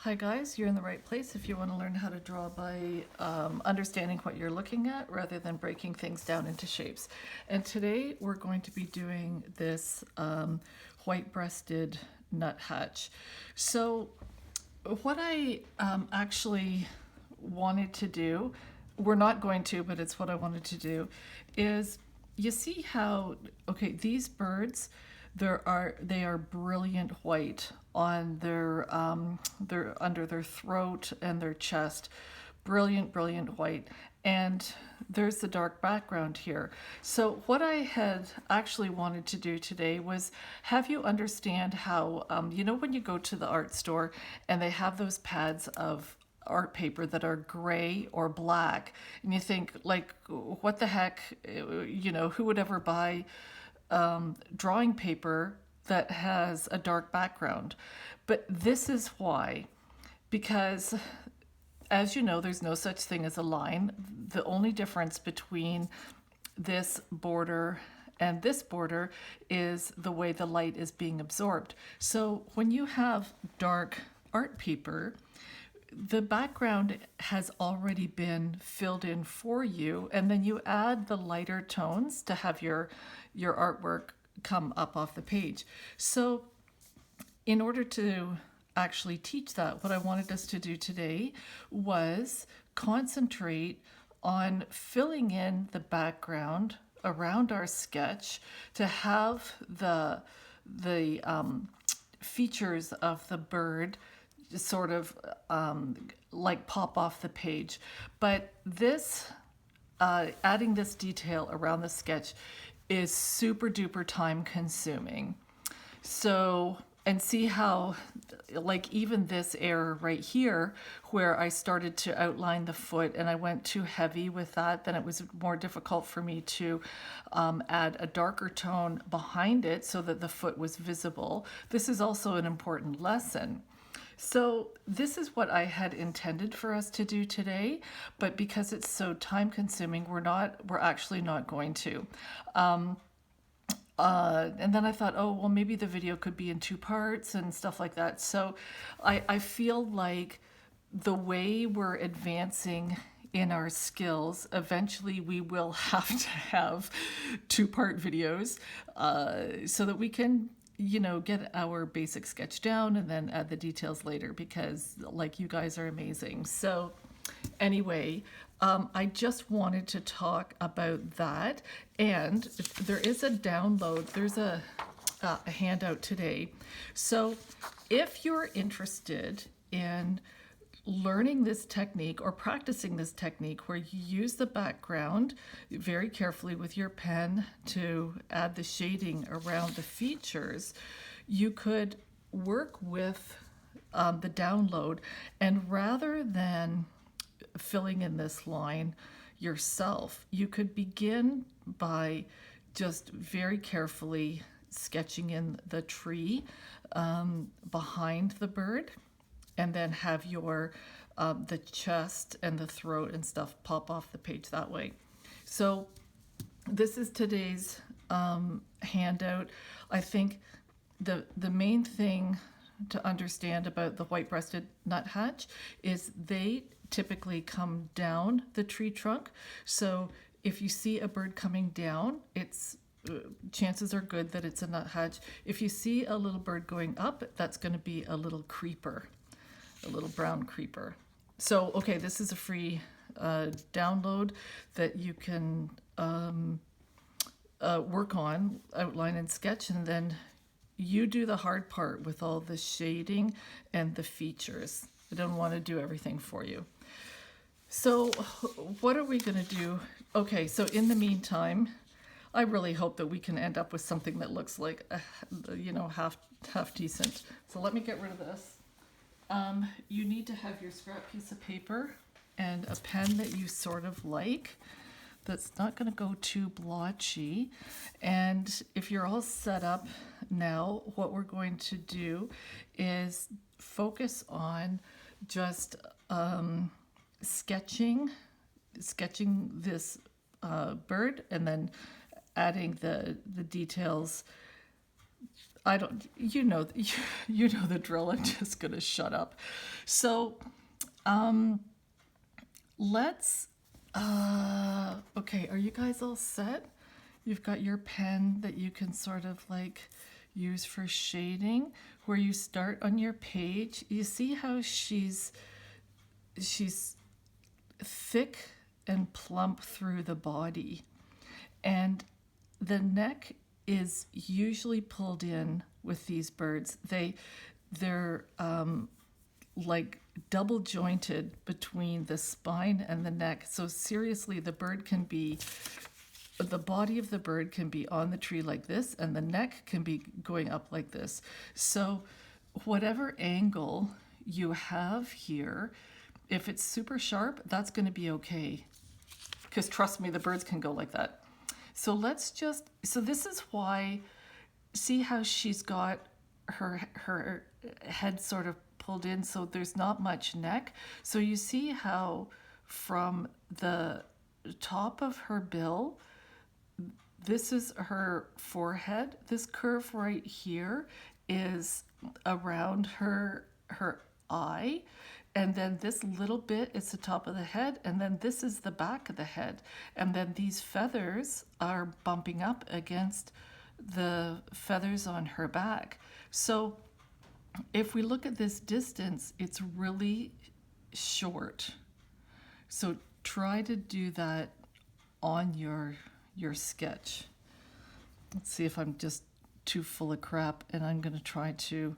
Hi guys, you're in the right place if you want to learn how to draw by understanding what you're looking at rather than breaking things down into shapes. And today we're going to be doing this white-breasted nuthatch. So what I actually wanted to do, we're not going to, but it's what I wanted to do, is you see how, okay, these birds, they are brilliant white on their under their throat and their chest, brilliant white, and there's the dark background here. So what I had actually wanted to do today was have you understand how you know when you go to the art store and they have those pads of art paper that are gray or black, and you think like, what the heck, you know, who would ever buy drawing paper that has a dark background? But this is why, because as you know, there's no such thing as a line. The only difference between this border and this border is the way the light is being absorbed. So when you have dark art paper, the background has already been filled in for you, and then you add the lighter tones to have your artwork come up off the page. So in order to actually teach that, what I wanted us to do today was concentrate on filling in the background around our sketch to have the features of the bird sort of like pop off the page. But this adding this detail around the sketch is super duper time consuming. So, and see how, like, even this error right here, where I started to outline the foot and I went too heavy with that, then it was more difficult for me to add a darker tone behind it so that the foot was visible. This is also an important lesson. So this is what I had intended for us to do today, but because it's so time consuming, we're actually not going to. And then I thought, oh, well, maybe the video could be in two parts and stuff like that. So I feel like the way we're advancing in our skills, eventually we will have to have two-part videos so that we can, you know, get our basic sketch down and then add the details later, because like, you guys are amazing. So anyway, I just wanted to talk about that. And there is a download, there's a handout today. So if you're interested in learning this technique or practicing this technique where you use the background very carefully with your pen to add the shading around the features, you could work with the download, and rather than filling in this line yourself, you could begin by just very carefully sketching in the tree behind the bird, and then have your the chest and the throat and stuff pop off the page that way. So this is today's handout. I think the main thing to understand about the white-breasted nuthatch is they typically come down the tree trunk. So if you see a bird coming down, it's chances are good that it's a nuthatch. If you see a little bird going up, that's going to be a little creeper, a little brown creeper. So, okay, this is a free download that you can work on, outline and sketch, and then you do the hard part with all the shading and the features. I don't want to do everything for you. So what are we going to do? Okay, so in the meantime, I really hope that we can end up with something that looks like, you know, half decent. So let me get rid of this. You need to have your scrap piece of paper and a pen that you sort of like, that's not going to go too blotchy. And if you're all set up now, what we're going to do is focus on just sketching this bird, and then adding the details I don't, you know the drill. I'm just going to shut up. So let's, okay, are you guys all set? You've got your pen that you can sort of like use for shading. Where you start on your page, you see how she's thick and plump through the body. And the neck is usually pulled in with these birds. They're like double jointed between the spine and the neck. So seriously, the body of the bird can be on the tree like this, and the neck can be going up like this. So whatever angle you have here, if it's super sharp, that's going to be okay. Because trust me, the birds can go like that. So so this is why, see how she's got her head sort of pulled in, so there's not much neck. So you see how from the top of her bill, this is her forehead. This curve right here is around her eye. And then this little bit is the top of the head, and then this is the back of the head. And then these feathers are bumping up against the feathers on her back. So if we look at this distance, it's really short. So try to do that on your sketch. Let's see if I'm just too full of crap, and I'm going to try to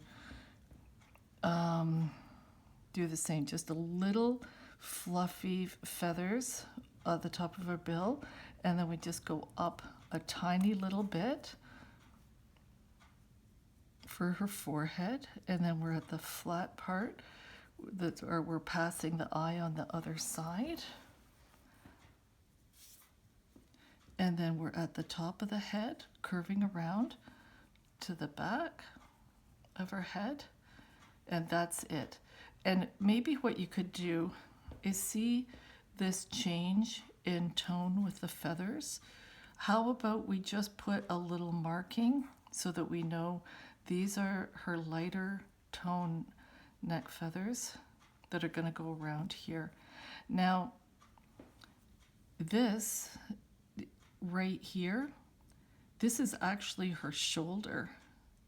do the same. Just a little fluffy feathers at the top of her bill, and then we just go up a tiny little bit for her forehead, and then we're at the flat part or we're passing the eye on the other side. And then we're at the top of the head, curving around to the back of her head, and that's it. And maybe what you could do is see this change in tone with the feathers. How about we just put a little marking so that we know these are her lighter tone neck feathers that are going to go around here. Now, this right here, this is actually her shoulder.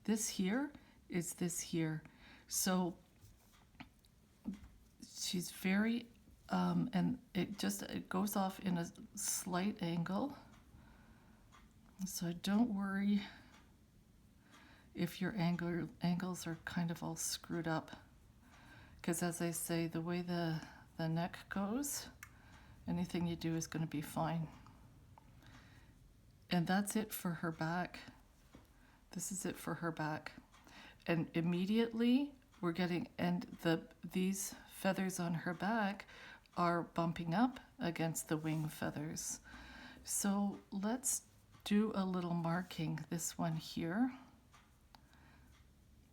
This here is this here. So she's very, and it goes off in a slight angle. So don't worry if your angles are kind of all screwed up. Because as I say, the way the neck goes, anything you do is going to be fine. And that's it for her back. This is it for her back. And immediately we're getting, and these feathers on her back are bumping up against the wing feathers. So let's do a little marking, this one here,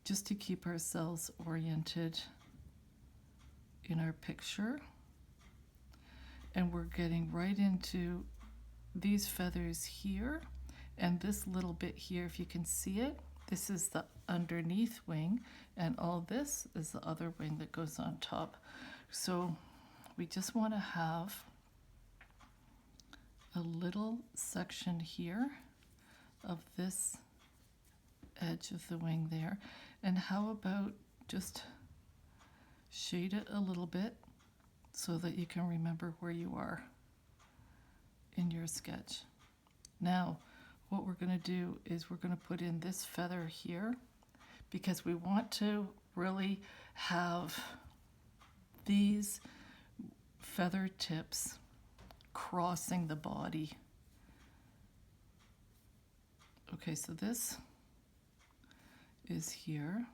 just to keep ourselves oriented in our picture. And we're getting right into these feathers here, and this little bit here, if you can see it, this is the underneath wing, and all this is the other wing that goes on top. So we just want to have a little section here of this edge of the wing there. And how about just shade it a little bit so that you can remember where you are in your sketch. Now, what we're going to do is we're going to put in this feather here, because we want to really have these feather tips crossing the body. Okay, so this is here,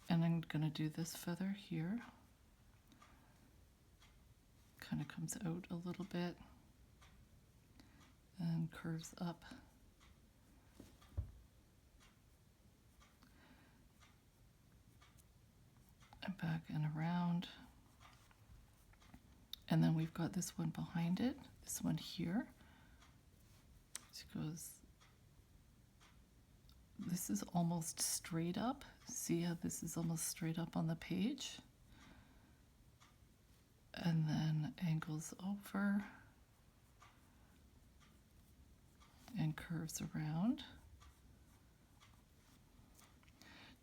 and I'm going to do this feather here. Kind of comes out a little bit and curves up. And back and around. And then we've got this one behind it, this one here. It goes this is almost straight up. See how this is almost straight up on the page? And then angles over and curves around.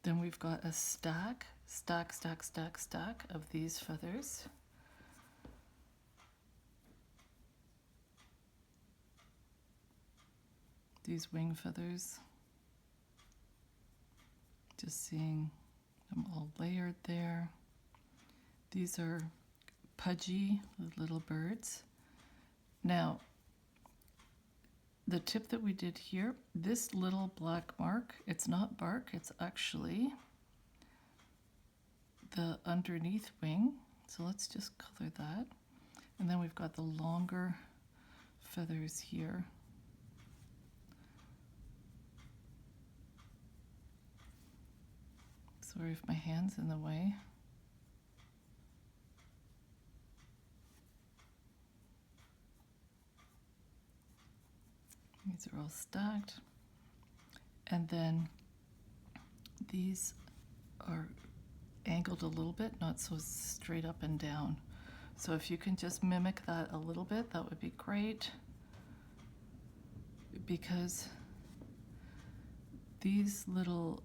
Then we've got a stack of these feathers. These wing feathers. Just seeing them all layered there. These are pudgy little birds. Now, the tip that we did here, this little black mark, it's not bark, it's actually the underneath wing. So let's just color that. And then we've got the longer feathers here. Sorry if my hand's in the way. These are all stacked. And then these are angled a little bit, not so straight up and down. So if you can just mimic that a little bit, that would be great. Because these little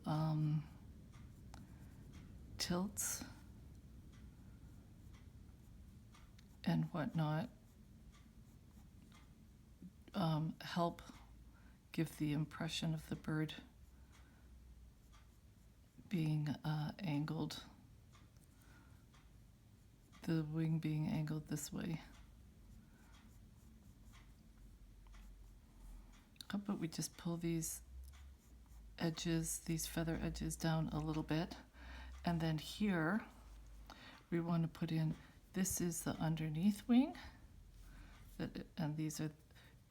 tilts and whatnot help give the impression of the bird being angled, the wing being angled this way. How about we just pull these edges, these feather edges down a little bit, and then here we want to put in, this is the underneath wing, and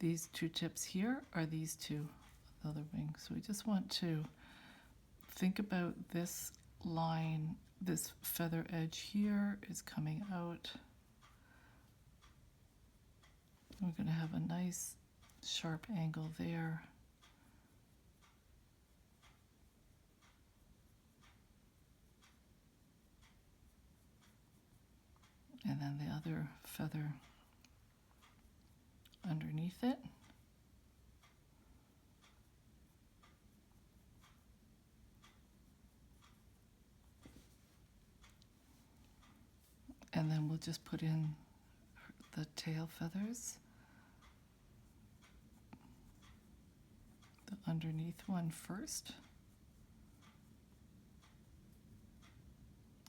these two tips here are these two other wings. So we just want to think about this line, this feather edge here is coming out. We're going to have a nice sharp angle there. And then the other feather underneath it. And then we'll just put in the tail feathers. The underneath one first.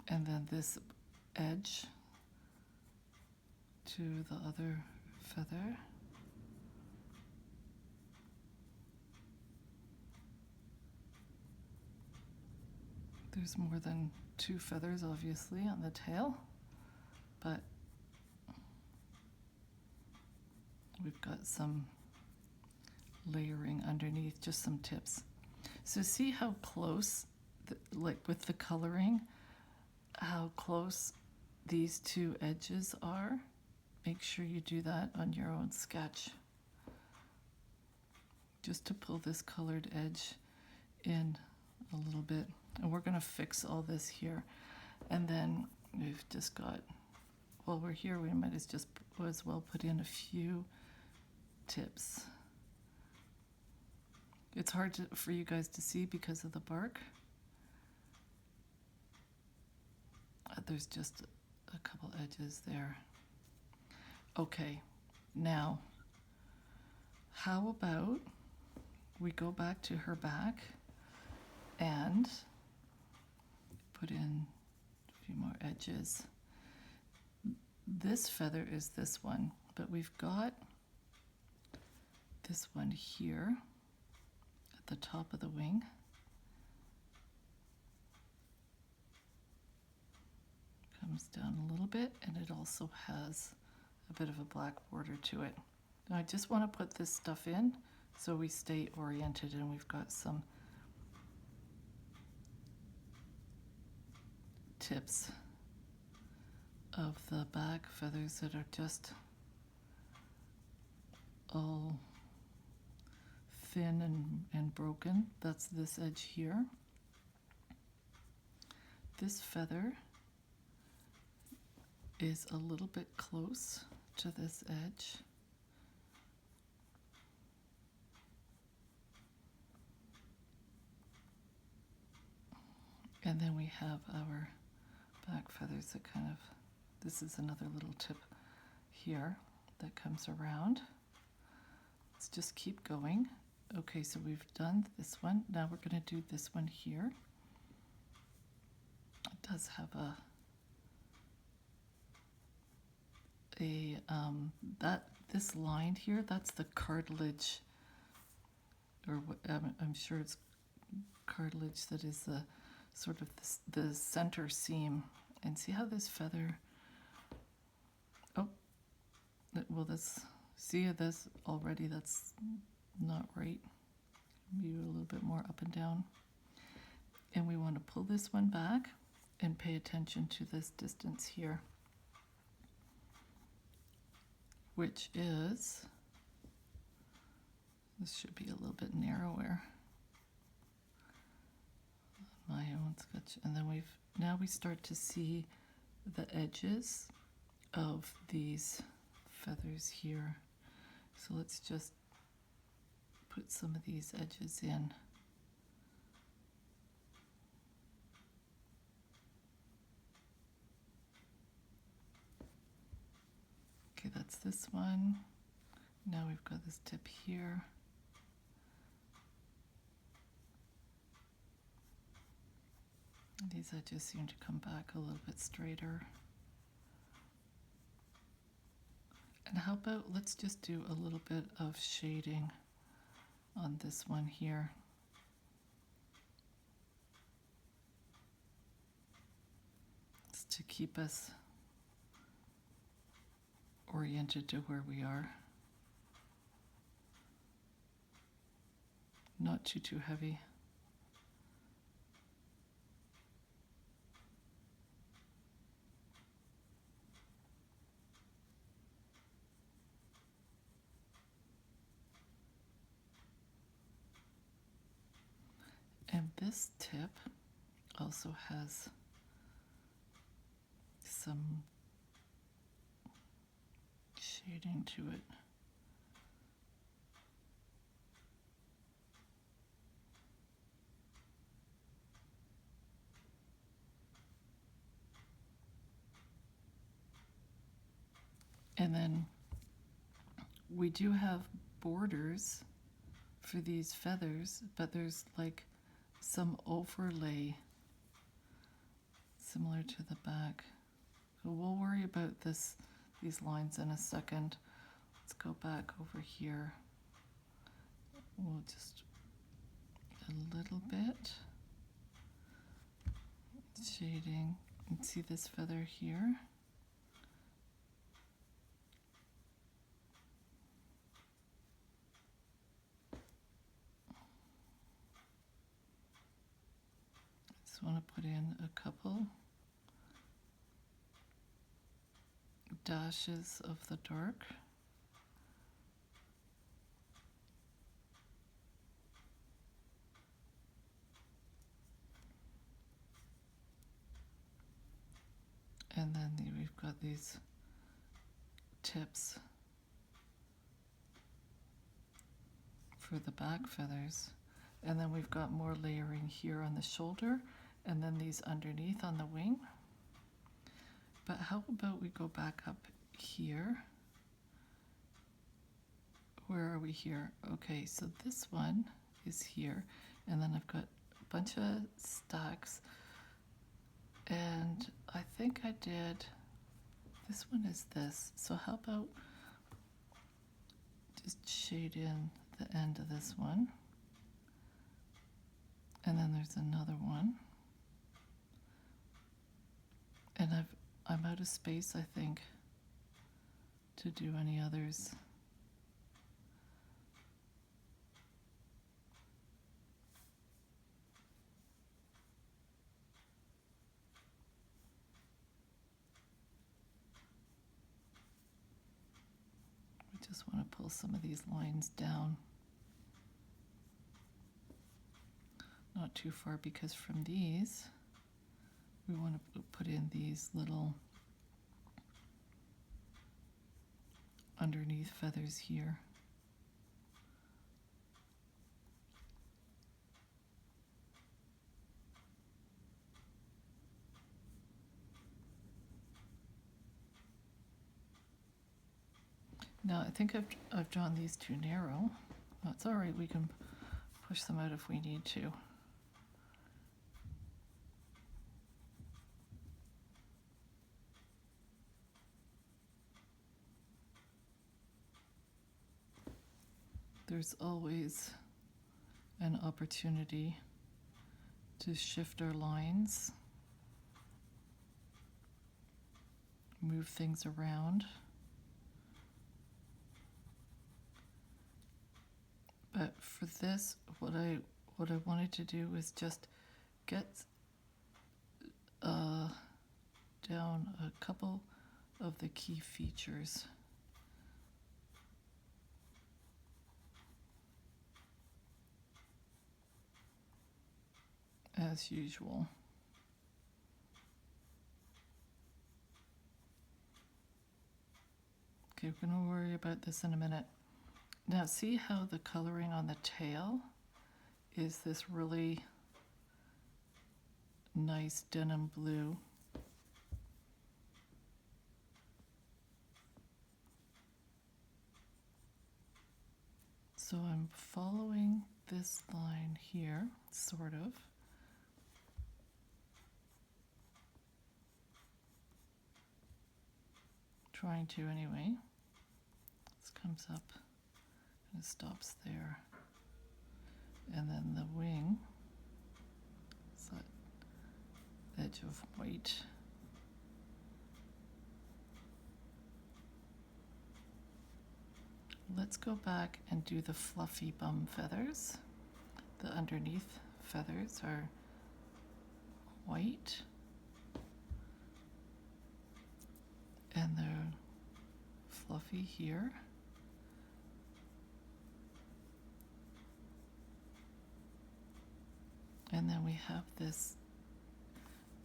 And then this edge to the other feather. There's more than two feathers, obviously, on the tail, but we've got some layering underneath, just some tips. So see how close, like with the coloring, how close these two edges are? Make sure you do that on your own sketch. Just to pull this colored edge in a little bit. And we're going to fix all this here. And then we've just got, while we're here, we might as well put in a few tips. It's hard for you guys to see because of the bark. There's just a couple edges there. Okay, now, how about we go back to her back and put in a few more edges. This feather is this one, but we've got this one here at the top of the wing. Comes down a little bit, and it also has a bit of a black border to it. Now I just want to put this stuff in so we stay oriented, and we've got some tips of the back feathers that are just all thin and broken. That's this edge here. This feather is a little bit close to this edge. And then we have our back feathers that kind of, this is another little tip here that comes around. Let's just keep going. Okay, so we've done this one. Now we're going to do this one here. It does have this line here, that's the cartilage, or what, I'm sure it's cartilage that is the sort of the center seam. And see how this feather, oh, well, see this already, that's not right. Maybe a little bit more up and down. And we want to pull this one back and pay attention to this distance here, which is, this should be a little bit narrower. My own sketch. And then now we start to see the edges of these feathers here. So let's just put some of these edges in. Okay, that's this one. Now we've got this tip here. These edges seem to come back a little bit straighter. And how about, let's just do a little bit of shading on this one here. It's to keep us oriented to where we are. Not too heavy. And this tip also has some shading to it. And then we do have borders for these feathers, but there's like some overlay similar to the back. So we'll worry about these lines in a second. Let's go back over here. We'll just a little bit shading, and see this feather here. Just want to put in a couple dashes of the dark. And then we've got these tips for the back feathers. And then we've got more layering here on the shoulder, and then these underneath on the wing. But how about we go back up here? Where are we here? Okay, so this one is here, and then I've got a bunch of stacks, and I think I did, this one is this. So how about just shade in the end of this one, and then there's another one, and I'm out of space, I think, to do any others. I just want to pull some of these lines down. not too far, because from these, we want to put in these little underneath feathers here. Now I think I've drawn these too narrow. That's all right, we can push them out if we need to. There's always an opportunity to shift our lines, move things around. But for this, what I wanted to do was just get down a couple of the key features. As usual. Okay, we're going to worry about this in a minute. Now see how the coloring on the tail is this really nice denim blue. So I'm following this line here, sort of. Trying to anyway. This comes up and it stops there. And then the wing, it's that edge of white. Let's go back and do the fluffy bum feathers. The underneath feathers are white. And they're fluffy here. And then we have this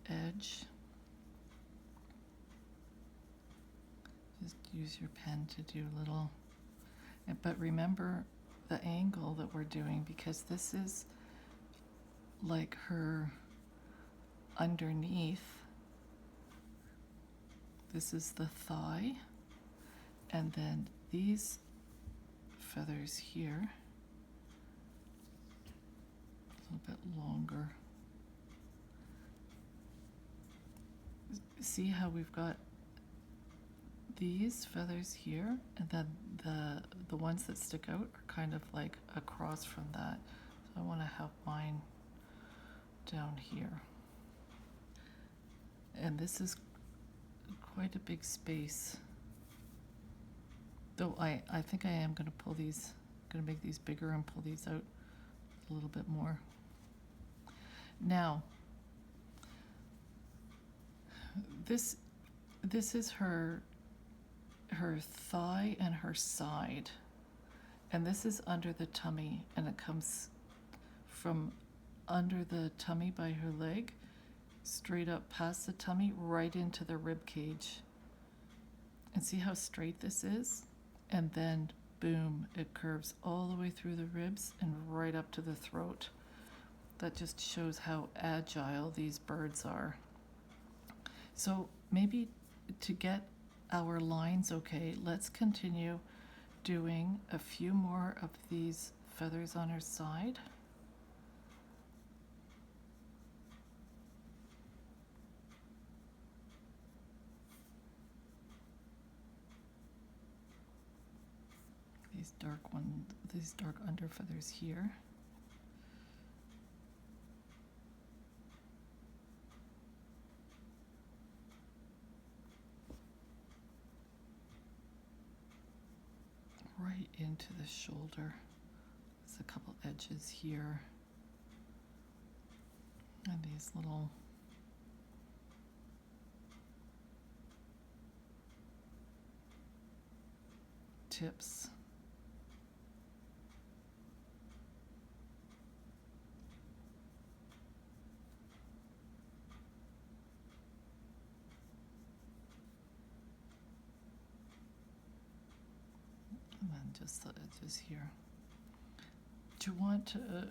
edge. Just use your pen to do a little, but remember the angle that we're doing, because this is like her underneath. This is the thigh, and then these feathers here, a little bit longer. See how we've got these feathers here, and then the ones that stick out are kind of like across from that. So I want to have mine down here. And this is quite a big space. Though I think I am going to pull these, going to make these bigger and pull these out a little bit more. Now, this is her thigh and her side, and this is under the tummy, and it comes from under the tummy by her leg, straight up past the tummy, right into the rib cage. And see how straight this is? And then boom, it curves all the way through the ribs and right up to the throat. That just shows how agile these birds are. So maybe to get our lines okay, let's continue doing a few more of these feathers on her side. These dark under feathers here. Right into the shoulder. There's a couple edges here. And these little tips. just here. Do you want to,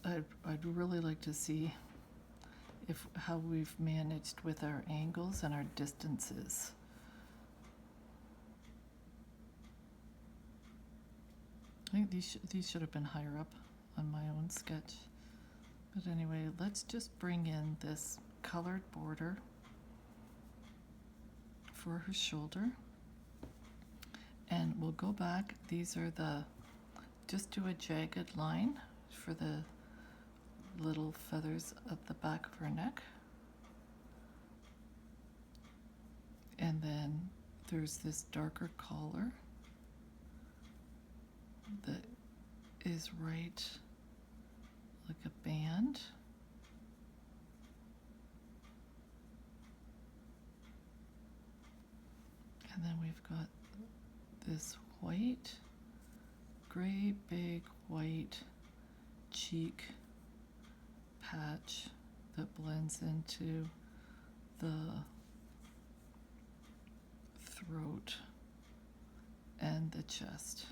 I'd really like to see how we've managed with our angles and our distances. I think these should have been higher up on my own sketch. But anyway, let's just bring in this colored border for her shoulder. And we'll go back. These are just do a jagged line for the little feathers at the back of her neck. And then there's this darker collar that is right like a band. And then we've got this white, great big white cheek patch that blends into the throat and the chest.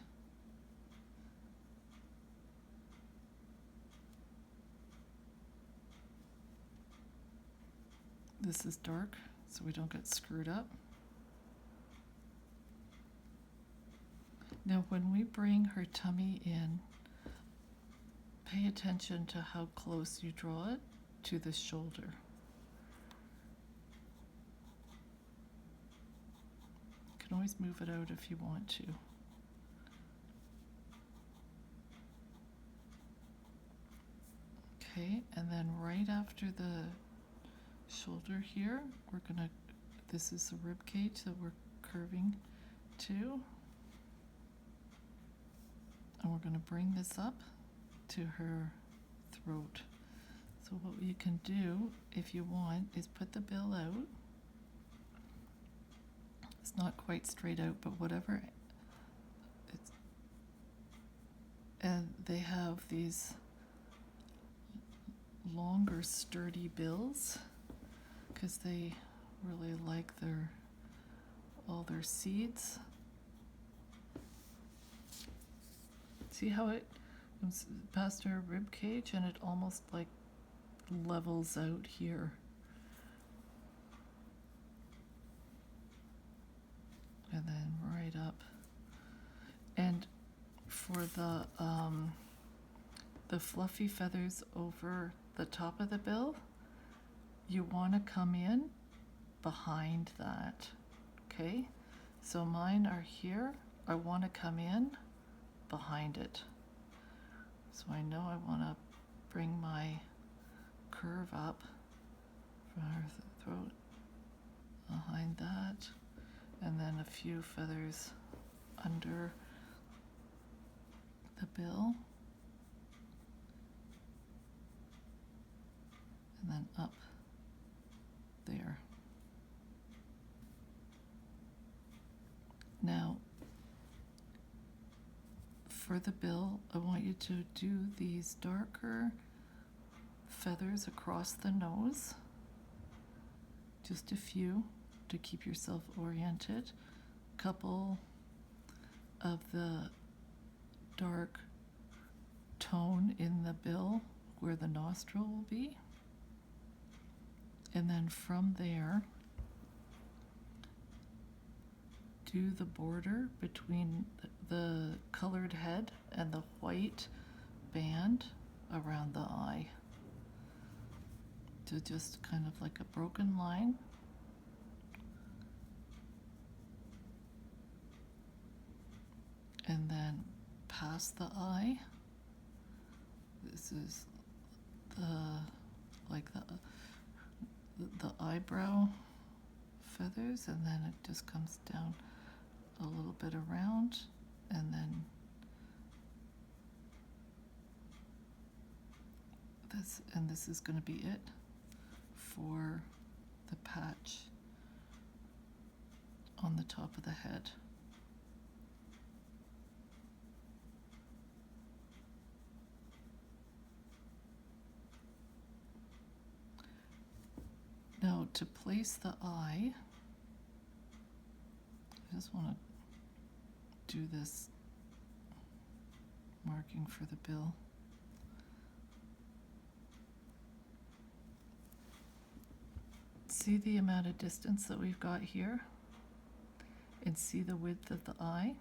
This is dark, so we don't get screwed up. Now, when we bring her tummy in, pay attention to how close you draw it to the shoulder. You can always move it out if you want to. Okay, and then right after the shoulder here, this is the rib cage that we're curving to. And we're going to bring this up to her throat. So what you can do, if you want, is put the bill out. It's not quite straight out, but whatever. And they have these longer, sturdy bills because they really like all their seeds. See how it comes past our rib cage and it almost like levels out here. And then right up. And for the fluffy feathers over the top of the bill, you want to come in behind that. Okay? So mine are here. I want to come in behind it. So I know I want to bring my curve up from her throat behind that, and then a few feathers under the bill, and then up there. Now, for the bill, I want you to do these darker feathers across the nose, just a few to keep yourself oriented, a couple of the dark tone in the bill where the nostril will be, and then from there do the border between the colored head and the white band around the eye. So just kind of like a broken line. And then past the eye, this is the eyebrow feathers, and then it just comes down a little bit around, and then this is going to be it for the patch on the top of the head. Now, to place the eye, I just want to do this marking for the bill. See the amount of distance that we've got here, and see the width of the eye,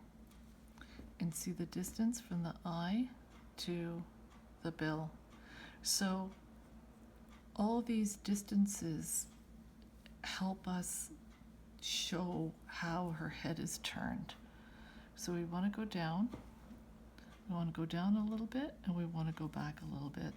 and see the distance from the eye to the bill. So all these distances help us show how her head is turned. So we want to go down, we want to go down a little bit, and we want to go back a little bit.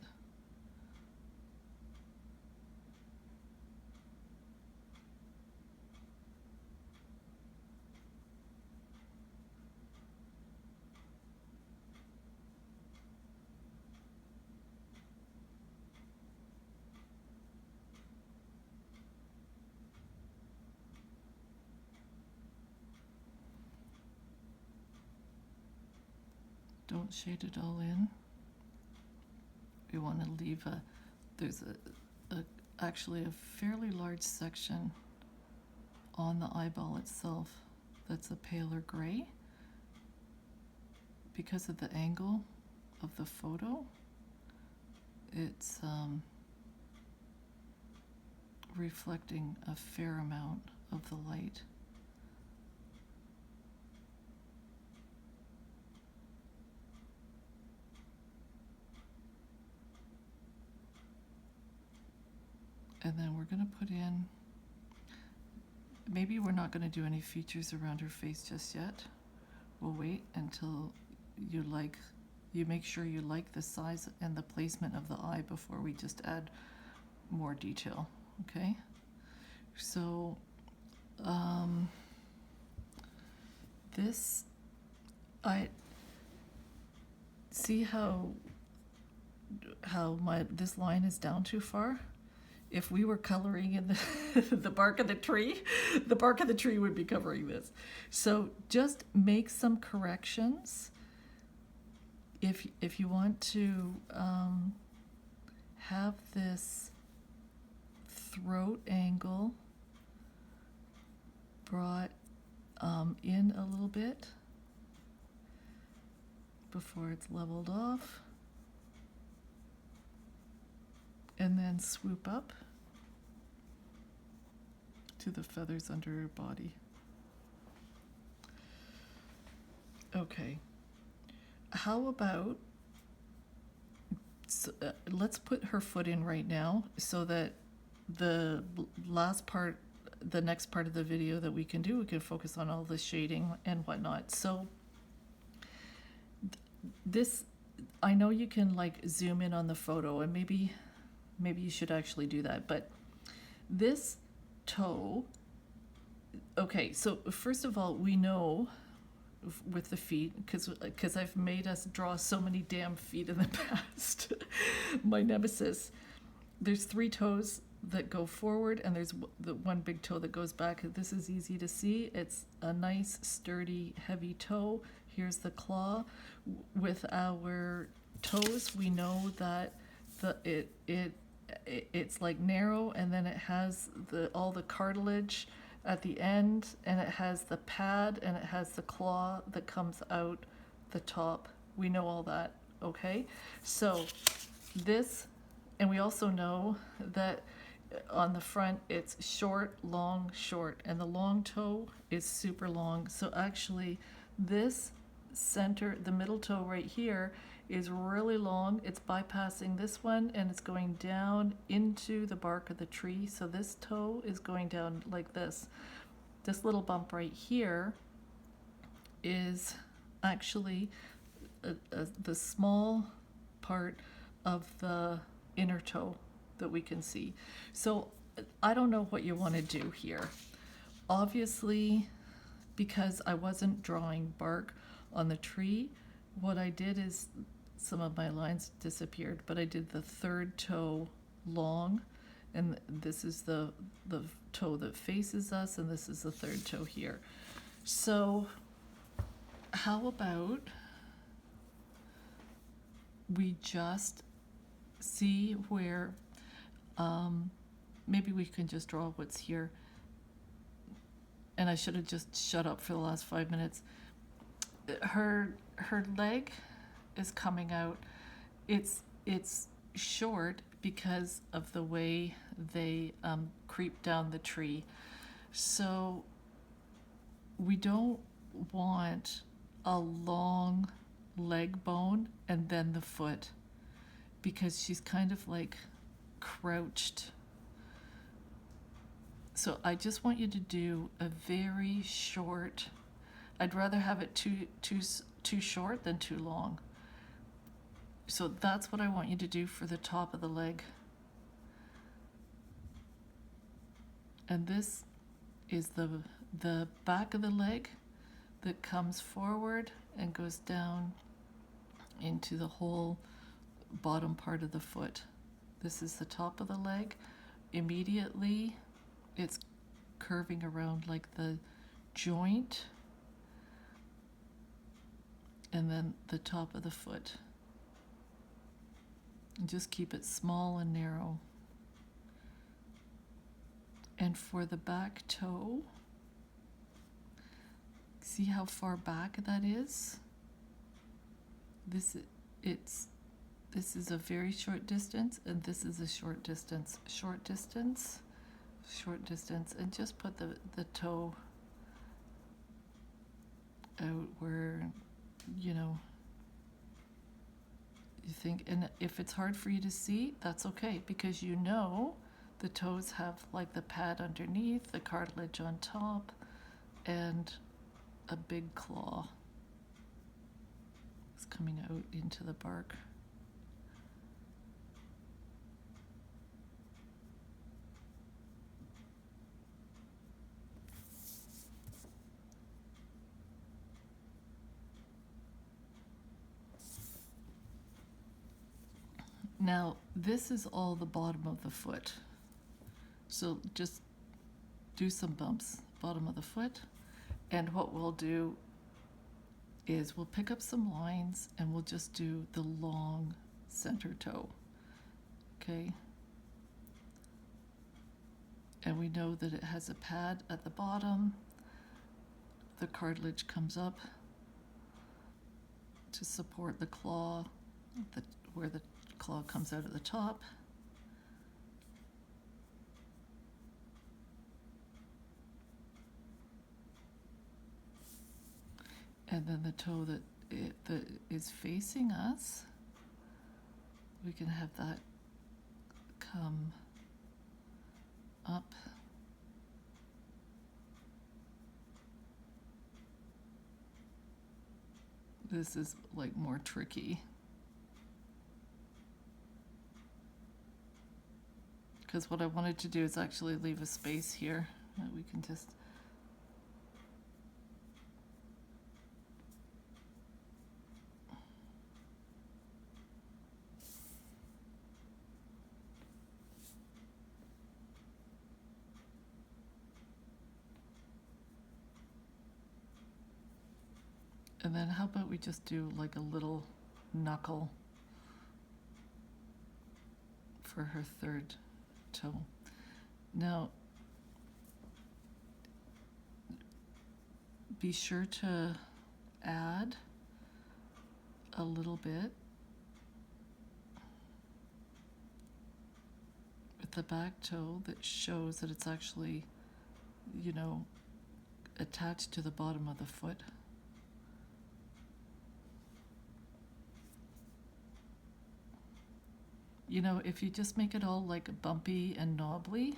Don't shade it all in. We want to leave there's actually a fairly large section on the eyeball itself that's a paler gray. Because of the angle of the photo, it's reflecting a fair amount of the light. And then we're going to put in, maybe we're not going to do any features around her face just yet. We'll wait until you make sure you like the size and the placement of the eye before we just add more detail, okay? So this, I see how this line is down too far. If we were coloring in the bark of the tree would be covering this. So just make some corrections. If you want to have this throat angle brought in a little bit before it's leveled off, and then swoop up to the feathers under her body. Okay, how about, let's put her foot in right now so that the next part of the video that we can focus on all the shading and whatnot. So this, I know you can like zoom in on the photo, and maybe you should actually do that, but this toe, okay, so first of all, we know with the feet, because I've made us draw so many damn feet in the past, my nemesis, there's 3 toes that go forward, and there's the one big toe that goes back. This is easy to see. It's a nice, sturdy, heavy toe. Here's the claw. With our toes, we know that it's like narrow, and then it has all the cartilage at the end, and it has the pad, and it has the claw that comes out the top. We know all that, okay? So this, and we also know that on the front it's short, long, short, and the long toe is super long. So actually this center, the middle toe right here, is really long. It's bypassing this one, and it's going down into the bark of the tree. So this toe is going down like this. This little bump right here is actually the small part of the inner toe that we can see. So I don't know what you want to do here. Obviously, because I wasn't drawing bark on the tree, what I did is some of my lines disappeared, but I did the third toe long, and this is the toe that faces us, and this is the third toe here. So how about we just see where, maybe we can just draw what's here. And I should have just shut up for the last 5 minutes. her leg is coming out. It's short because of the way they creep down the tree. So we don't want a long leg bone and then the foot, because she's kind of like crouched. So I just want you to do a very short. I'd rather have it too short than too long. So that's what I want you to do for the top of the leg. And this is the back of the leg that comes forward and goes down into the whole bottom part of the foot. This is the top of the leg. Immediately, it's curving around like the joint, and then the top of the foot. And just keep it small and narrow. And for the back toe, see how far back that is? This is a very short distance, and this is a short distance. Short distance, short distance, and just put the toe out where, you know, you think. And if it's hard for you to see, that's okay, because you know the toes have like the pad underneath, the cartilage on top, and a big claw is coming out into the bark. Now, this is all the bottom of the foot. So just do some bumps, bottom of the foot. And what we'll do is we'll pick up some lines and we'll just do the long center toe. Okay? And we know that it has a pad at the bottom. The cartilage comes up to support the claw, where the claw comes out at the top. And then the toe that is facing us, we can have that come up. This is like more tricky, because what I wanted to do is actually leave a space here that we can just and then how about we just do like a little knuckle for her third toe. Now, be sure to add a little bit with the back toe that shows that it's actually, you know, attached to the bottom of the foot. You know, if you just make it all like bumpy and knobbly,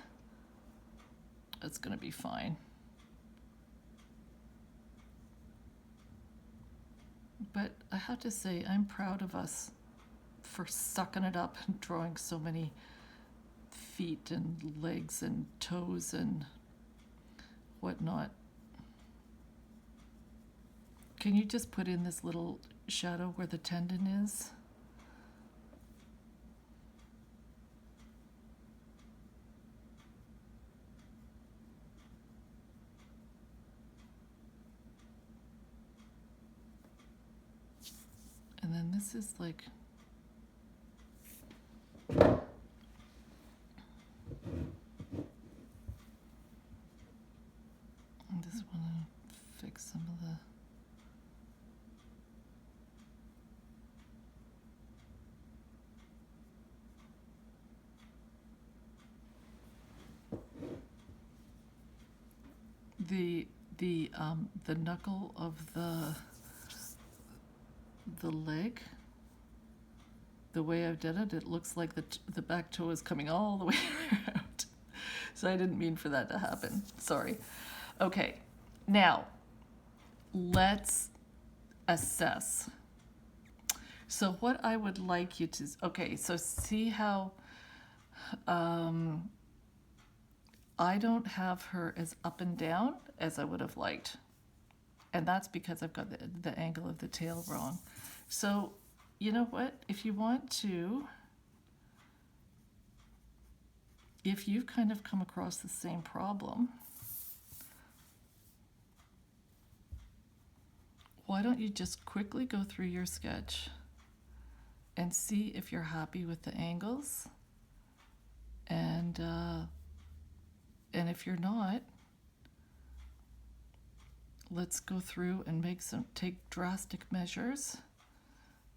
it's gonna be fine. But I have to say, I'm proud of us for sucking it up and drawing so many feet and legs and toes and whatnot. Can you just put in this little shadow where the tendon is? And then this is like, I just want to fix some of the the knuckle of the leg, the way I've done it, it looks like the back toe is coming all the way around. So I didn't mean for that to happen. Sorry. Okay, now let's assess. So what I would like you to, okay, so see how I don't have her as up and down as I would have liked. And that's because I've got the angle of the tail wrong. So you know what? If you want to, if you've kind of come across the same problem, why don't you just quickly go through your sketch and see if you're happy with the angles, and if you're not, let's go through and take drastic measures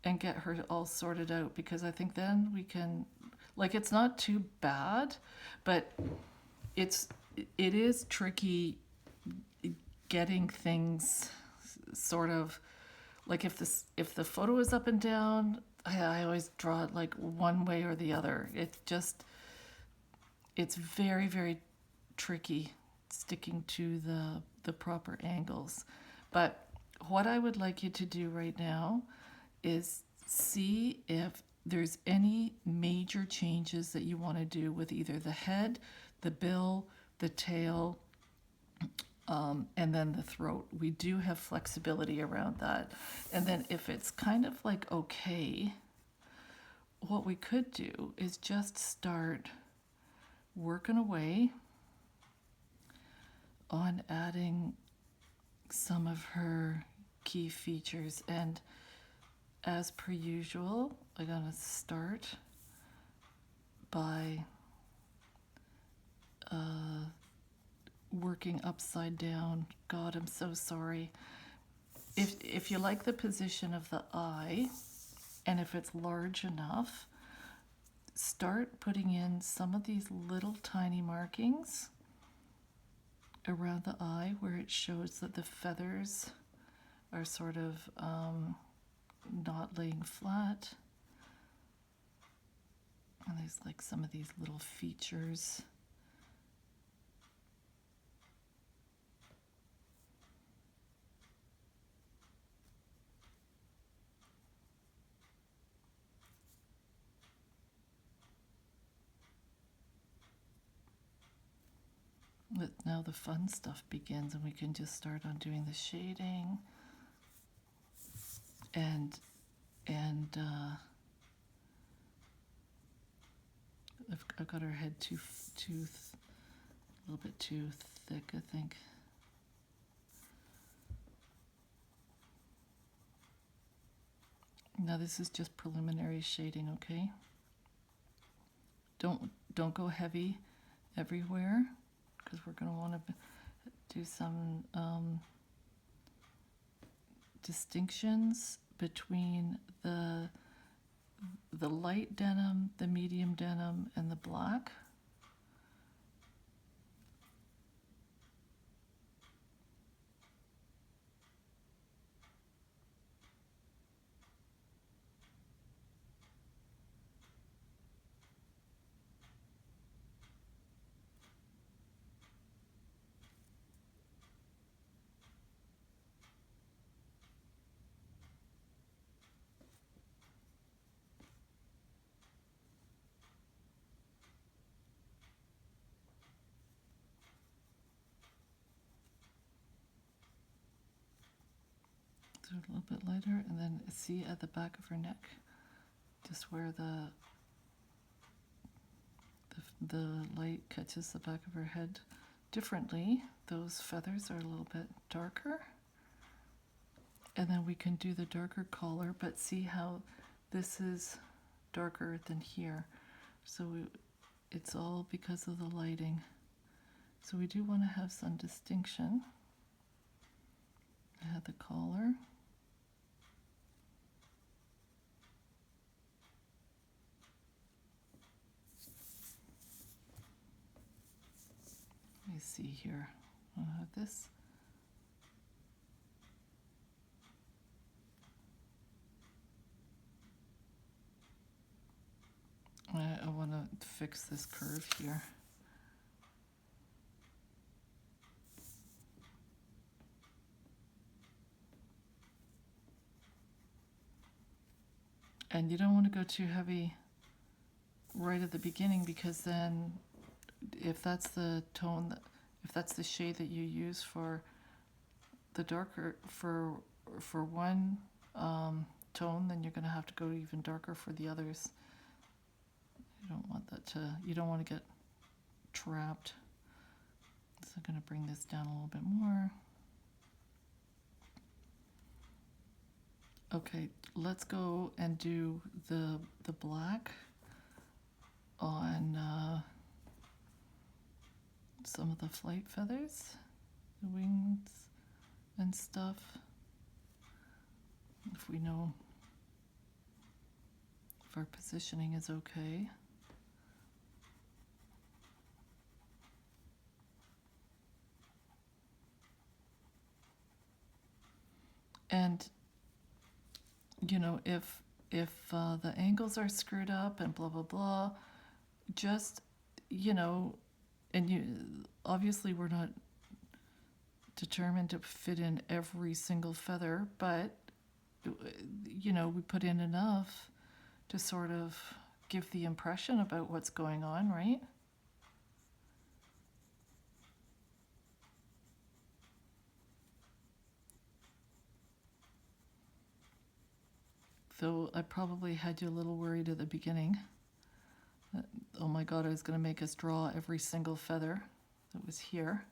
and get her all sorted out, because I think then we can, like, it's not too bad, but it is tricky getting things sort of, like, if the photo is up and down, I always draw it like one way or the other. It's very, very tricky sticking to the proper angles. But what I would like you to do right now is see if there's any major changes that you want to do with either the head, the bill, the tail, and then the throat. We do have flexibility around that. And then if it's kind of like okay, what we could do is just start working away on adding some of her key features. And as per usual, I'm gonna start by working upside down. God, I'm so sorry. If you like the position of the eye, and if it's large enough, start putting in some of these little tiny markings around the eye where it shows that the feathers are sort of not laying flat. And there's like some of these little features. But now the fun stuff begins, and we can just start on doing the shading. And I've got her head a little bit too thick, I think. Now this is just preliminary shading, okay? Don't go heavy everywhere, because we're going to want to do some distinctions between the light denim, the medium denim, and the black. A little bit lighter, and then see at the back of her neck, just where the light catches the back of her head differently. Those feathers are a little bit darker, and then we can do the darker collar, but see how this is darker than here. So it's all because of the lighting. So we do want to have some distinction. I had the collar. Let me see here. This. I want to fix this curve here. And you don't want to go too heavy right at the beginning, because then if that's the tone, if that's the shade that you use for the darker, for one tone, then you're going to have to go even darker for the others. You don't want that to, you don't want to get trapped. So I'm going to bring this down a little bit more. Okay, let's go and do the black on some of the flight feathers, the wings and stuff. If we know if our positioning is okay. And you know, if the angles are screwed up and blah blah blah, just, you know, and you obviously we're not determined to fit in every single feather, but you know, we put in enough to sort of give the impression about what's going on, right? Though I probably had you a little worried at the beginning that, oh my God, I was going to make us draw every single feather that was here.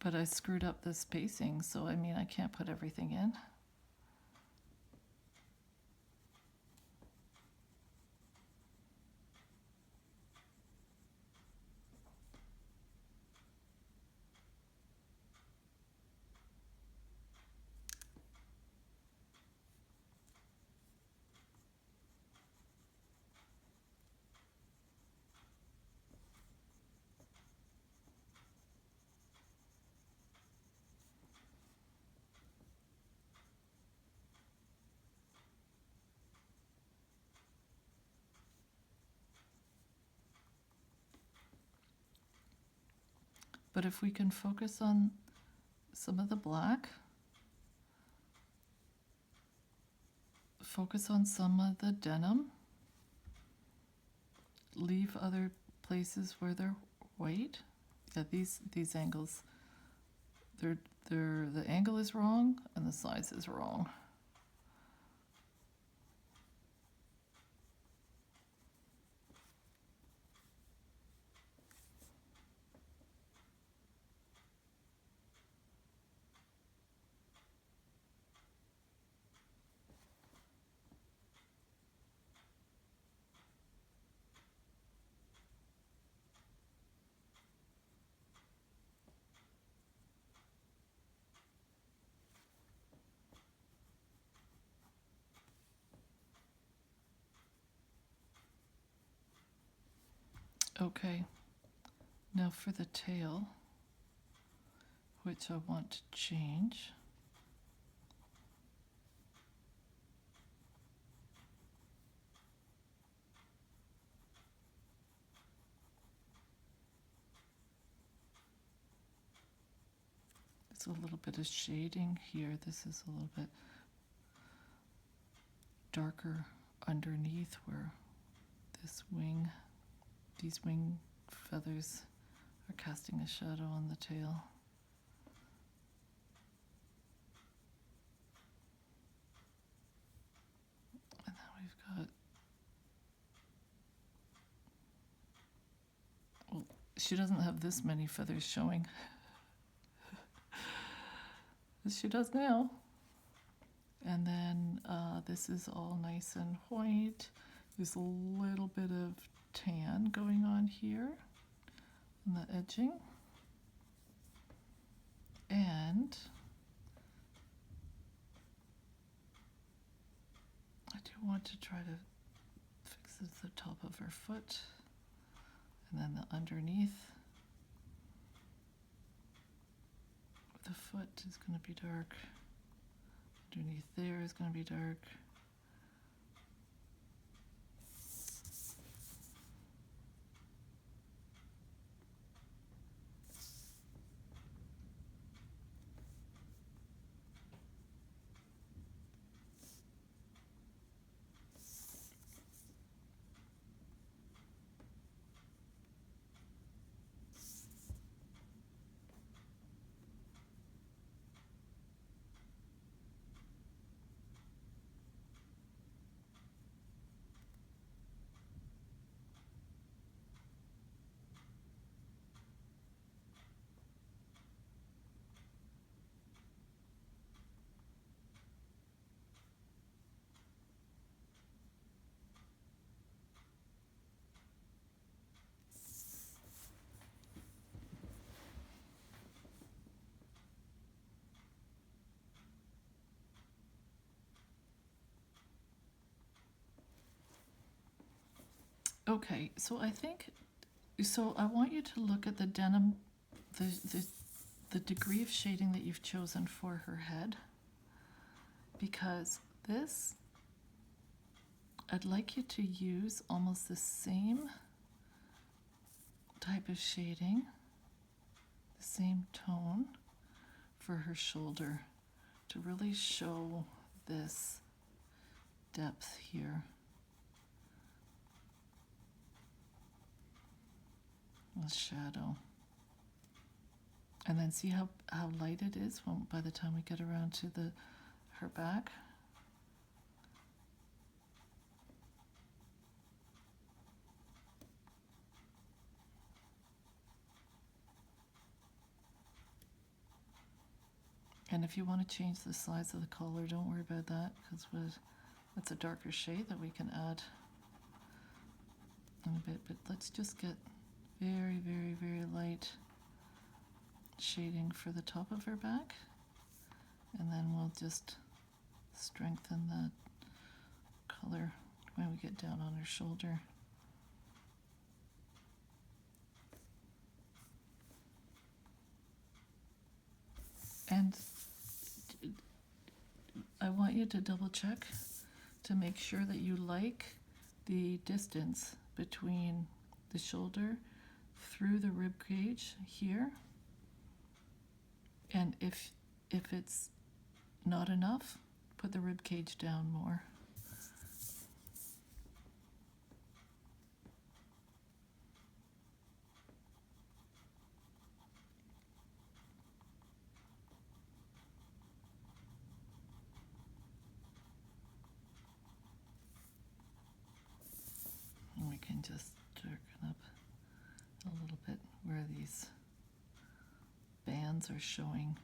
But I screwed up the spacing, so I mean, I can't put everything in. But if we can focus on some of the black, focus on some of the denim, leave other places where they're white. Yeah, these angles, the angle is wrong and the size is wrong. Okay, now for the tail, which I want to change. It's a little bit of shading here. This is a little bit darker underneath where this wing, these wing feathers are casting a shadow on the tail. And now we've got, well, she doesn't have this many feathers showing. As she does now. And then this is all nice and white. There's a little bit of tan going on here on the edging. And I want to try to fix the top of her foot, and then the underneath. The foot is going to be dark. Underneath there is going to be dark. Okay, so I want you to look at the denim, the degree of shading that you've chosen for her head, because this, I'd like you to use almost the same type of shading, the same tone for her shoulder to really show this depth here. The shadow. And then see how light it is by the time we get around to her back. And if you want to change the size of the collar, don't worry about that, because that's a darker shade that we can add in a bit. But let's just get very, very, very light shading for the top of her back, and then we'll just strengthen that color when we get down on her shoulder. And I want you to double check to make sure that you like the distance between the shoulder through the rib cage here. And if it's not enough, put the rib cage down more. And we can just darken up a little bit where these bands are showing.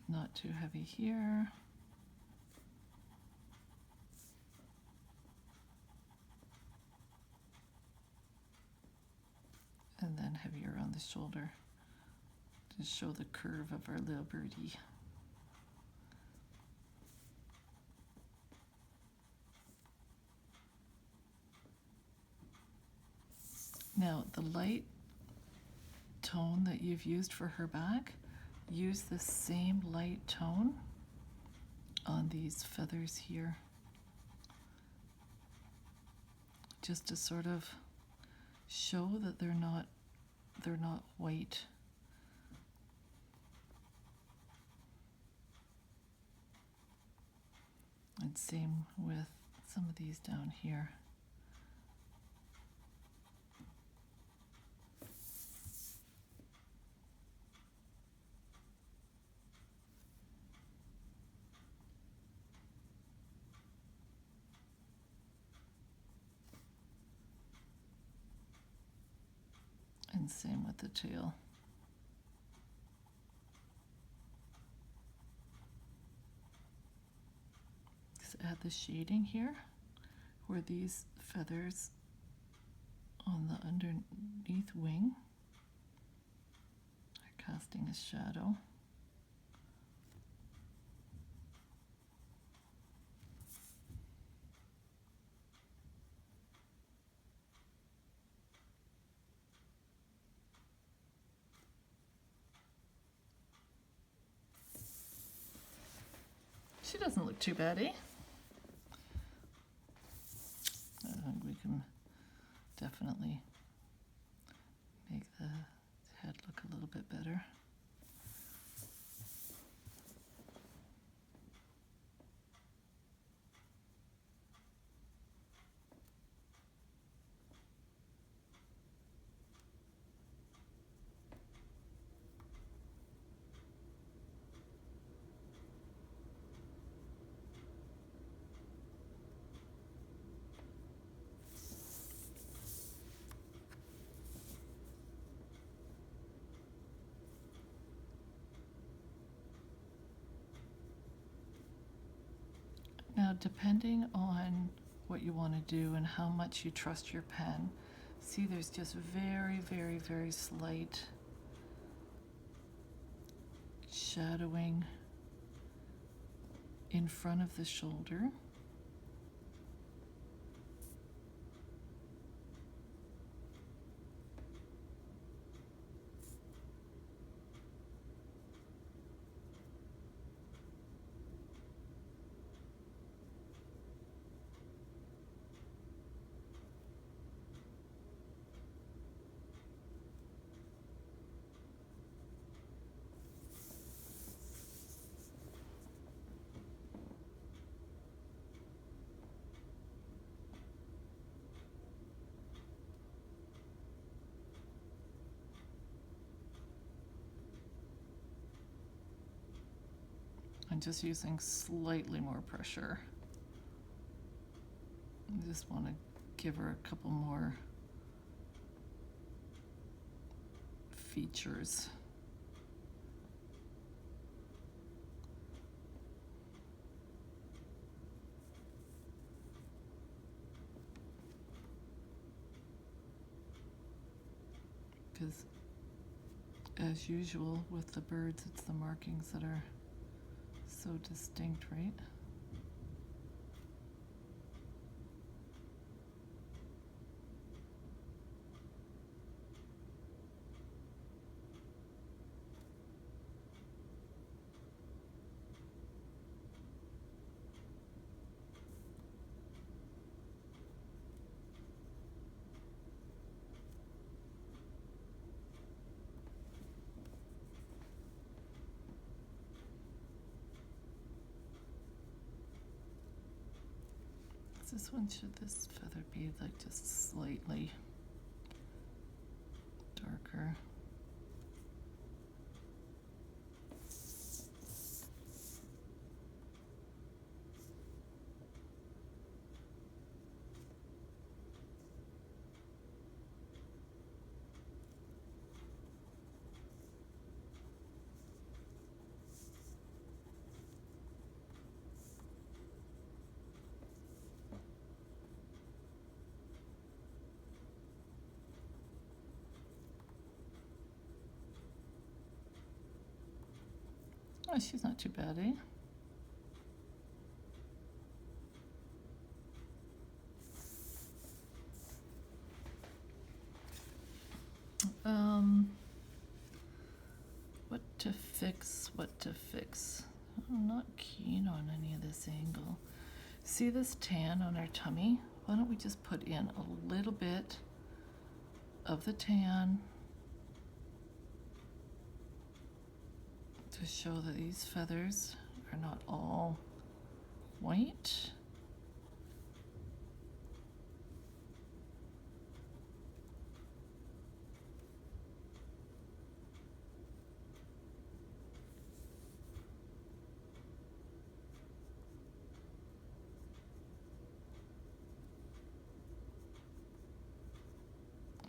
Not too heavy here. And then heavier on the shoulder to show the curve of our little birdie. Now, the light tone that you've used for her back, use the same light tone on these feathers here, just to sort of show that they're not white. And same with some of these down here. And same with the tail. Just add the shading here where these feathers on the underneath wing. We're casting a shadow. She doesn't look too bad, eh? I think we can definitely make the head look a little bit better. Now, depending on what you want to do and how much you trust your pen, see there's just very, very, very slight shadowing in front of the shoulder. I'm just using slightly more pressure. I just want to give her a couple more features. Because as usual with the birds, it's the markings that are so distinct, right? This one, should this feather be like just slightly darker? Oh, she's not too bad, eh? What to fix, what to fix. I'm not keen on any of this angle. See this tan on our tummy? Why don't we just put in a little bit of the tan to show that these feathers are not all white.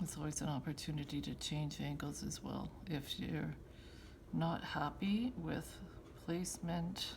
It's always an opportunity to change angles as well. If you're not happy with placement,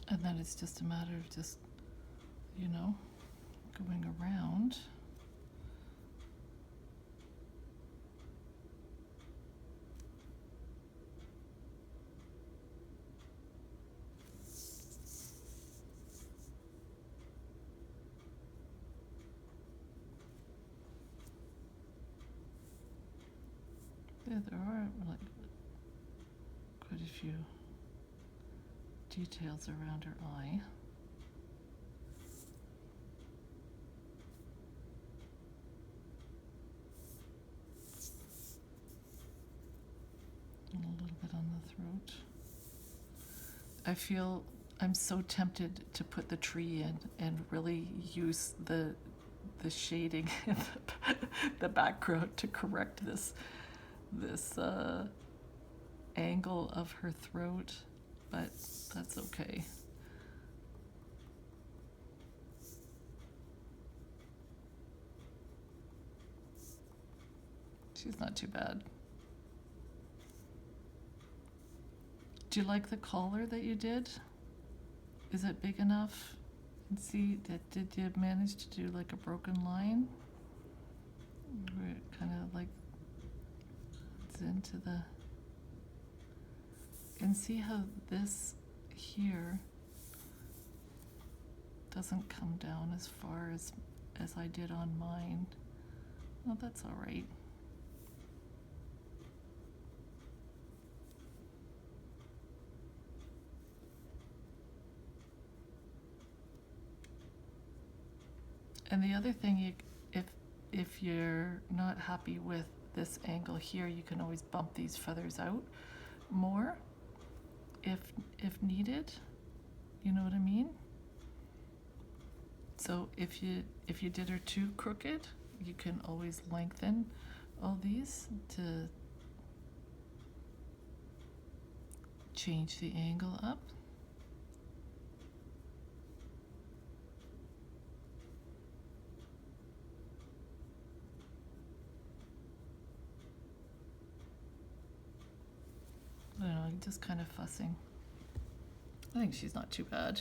And then it's just a matter of just, you know, going around. Yeah, there are like quite a few details around her eye. And a little bit on the throat. I feel I'm so tempted to put the tree in and really use the shading in the background to correct this angle of her throat, but that's okay. She's not too bad. Do you like the collar that you did? Is it big enough? And see, did you manage to do like a broken line? Where it kind of like it's into the... And see how this here doesn't come down as far as I did on mine. Well, that's all right. And the other thing, if you're not happy with this angle here, you can always bump these feathers out more if needed. You know what I mean? So if you did her too crooked, you can always lengthen all these to change the angle up. I don't know, just kind of fussing. I think she's not too bad.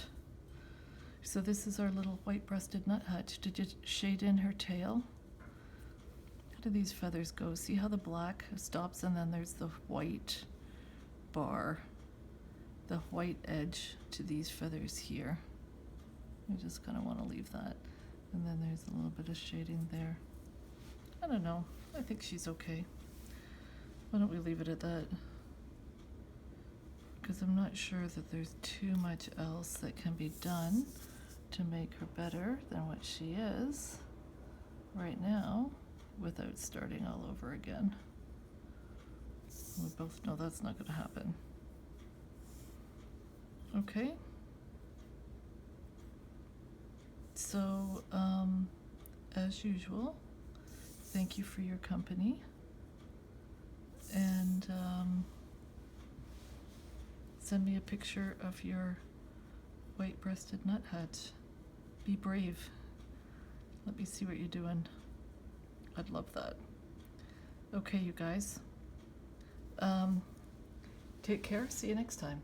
So this is our little white-breasted nuthatch. Did you shade in her tail? How do these feathers go? See how the black stops and then there's the white bar, the white edge to these feathers here. You just kind of want to leave that. And then there's a little bit of shading there. I don't know. I think she's okay. Why don't we leave it at that? Because I'm not sure that there's too much else that can be done to make her better than what she is right now without starting all over again. We both know that's not going to happen. Okay. So, as usual, thank you for your company. And send me a picture of your white-breasted nuthatch. Be brave. Let me see what you're doing. I'd love that. Okay, you guys. Take care. See you next time.